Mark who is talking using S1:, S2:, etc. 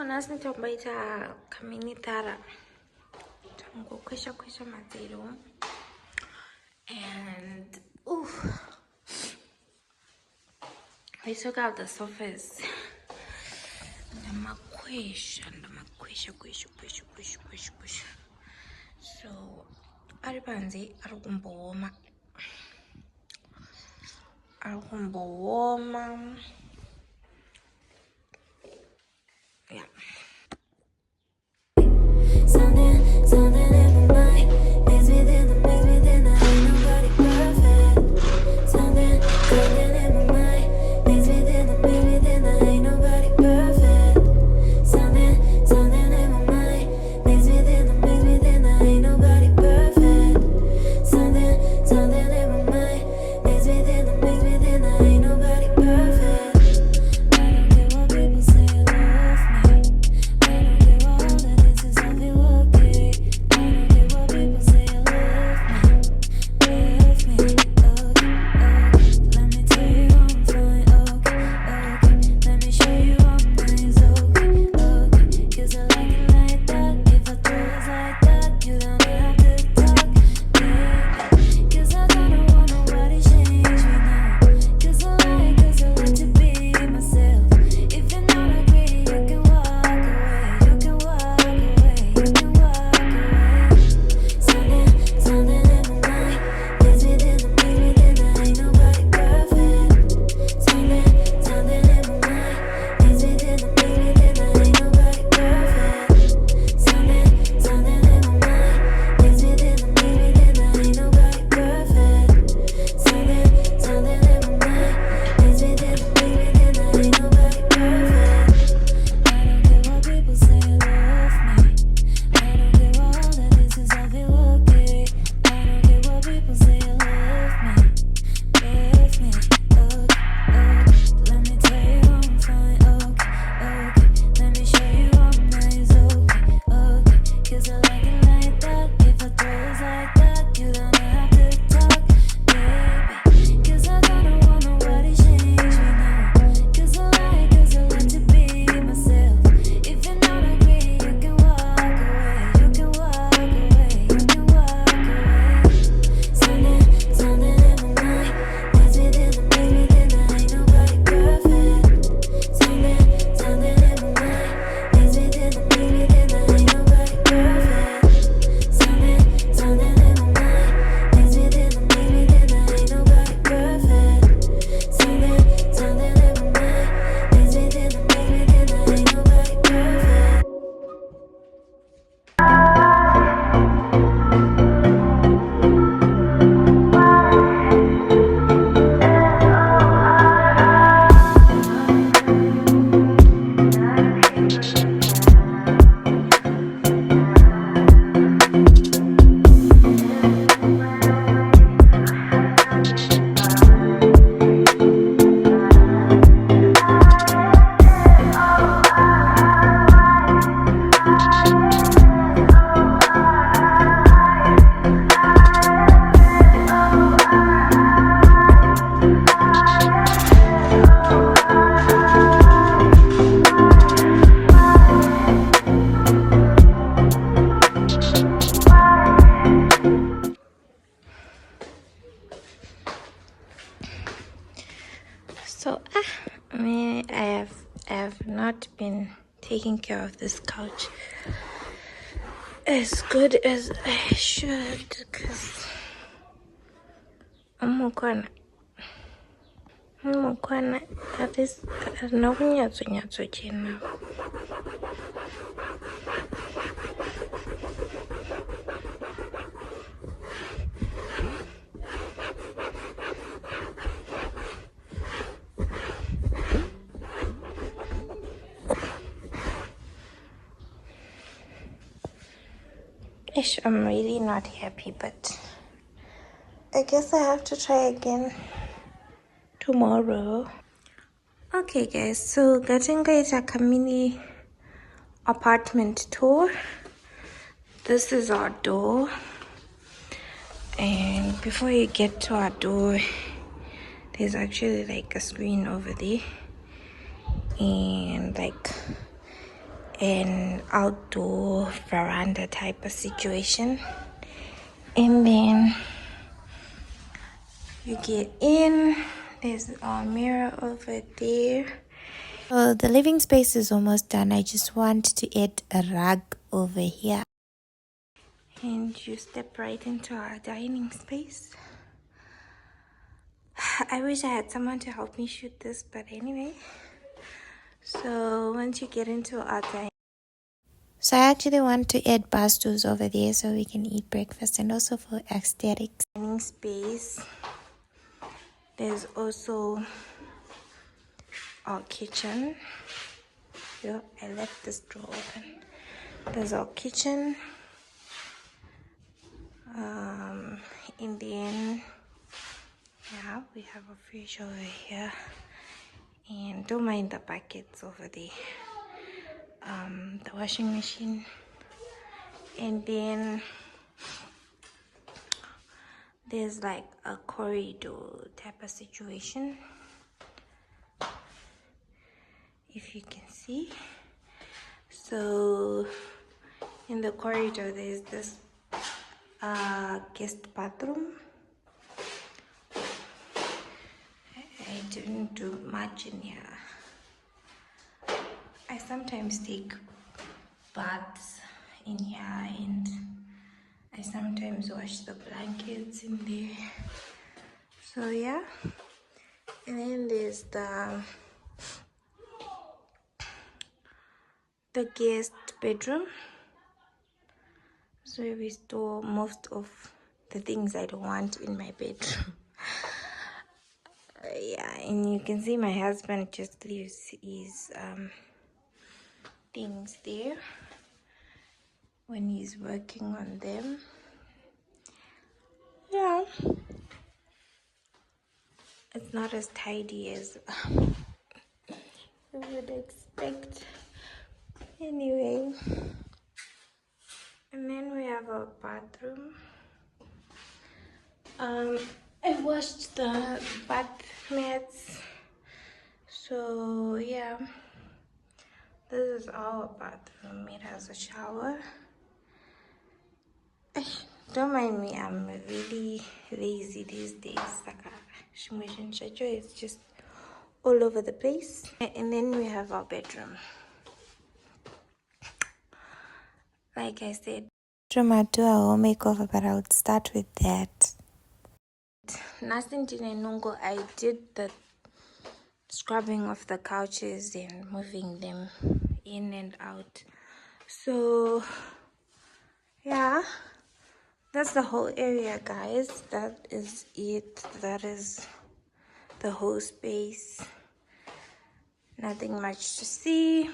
S1: So now since I'm going to Kaminitara, I'm going to Kwisha Matero. And we took out the surface. Kwisha. So aripanzi arikumboma. Yeah. Something in my mind makes me think that ain't nobody perfect. Something in my mind makes me think that ain't nobody perfect. Something in my mind makes me think that ain't nobody perfect. Something in my mind makes me think that ain't nobody perfect. I don't care what people say love me. I don't care what all that this is how we look it. I don't care what people say love me. Okay. Let me tell you I'm fine. Okay. Let me show you I'm nice. Okay. 'Cause I like it like that. If I do it like that, you don't have to talk, baby. 'Cause I don't want nobody change me now. 'Cause I like to be myself. If you're not agree, you can walk away. You can walk away. You can walk away. Something in my mind makes me think that ain't nobody perfect. Something in my mind makes me think that ain't nobody perfect. Something in my mind makes me think that ain't nobody perfect. Something in my mind makes me think that ain't nobody perfect. I don't care what people say love me. I don't care what all that this is how we look it. I don't care what people say love me. Okay. Let me tell you I'm fine. Okay. Let me show you I'm nice. Okay. 'Cause I like it like that. If I do it like that, you don't have to talk, baby. 'Cause I don't want nobody change me now. 'Cause I like to be myself. If you're not agree, you can walk away. You can walk away. You can walk away. Something in my mind makes me think that ain't nobody perfect. Something in my mind makes me think that ain't nobody perfect. Something in my mind makes me think that ain't nobody perfect. Something in my mind makes me think that ain't nobody perfect. So I have not been taking care of this couch as good as I should, because umukwana at least nokunyatso chena. I'm really not happy, but I guess I have to try again tomorrow. Okay guys, so gatingaita Kamini apartment tour. This is our door, and before you get to our door, there's actually like a screen over there, and like
S2: an outdoor veranda type of situation. And then you get in, there's a mirror over there. So the living space is almost done. I just want to add a rug over here. And you step right into our dining space. I wish I had someone to help me shoot this, but anyway. So once you get into our dining, so I actually want to add bar stools over there so we can eat breakfast, and also for aesthetics. Dining space. There's also our kitchen. Yeah, I left this door open. There's our kitchen. And then yeah, we have a fridge over here, and don't mind the buckets over there. The washing machine, and then there's like a corridor type of situation, if you can see. So in the corridor there's this guest bathroom. I didn't do much in here. I sometimes take baths in here, and I sometimes wash the blankets in there. So yeah. And then there's the guest bedroom. So we store most of the things I don't want in my bedroom. Yeah, and you can see my husband just leaves his things there when he's working on them. Yeah, it's not as tidy as you would expect. Anyway, and then we have a bathroom. I washed the bath mats. So yeah, this is our bathroom. It has a shower. Don't mind me, I'm really lazy these days. It's just all over the place. And then we have our bedroom. Like I said, I do a home makeover, but I would start with that. Nothing Nungo, I did the scrubbing of the couches and moving them in and out. So yeah, that's the whole area, guys. That is it. That is the whole space. Nothing much to see.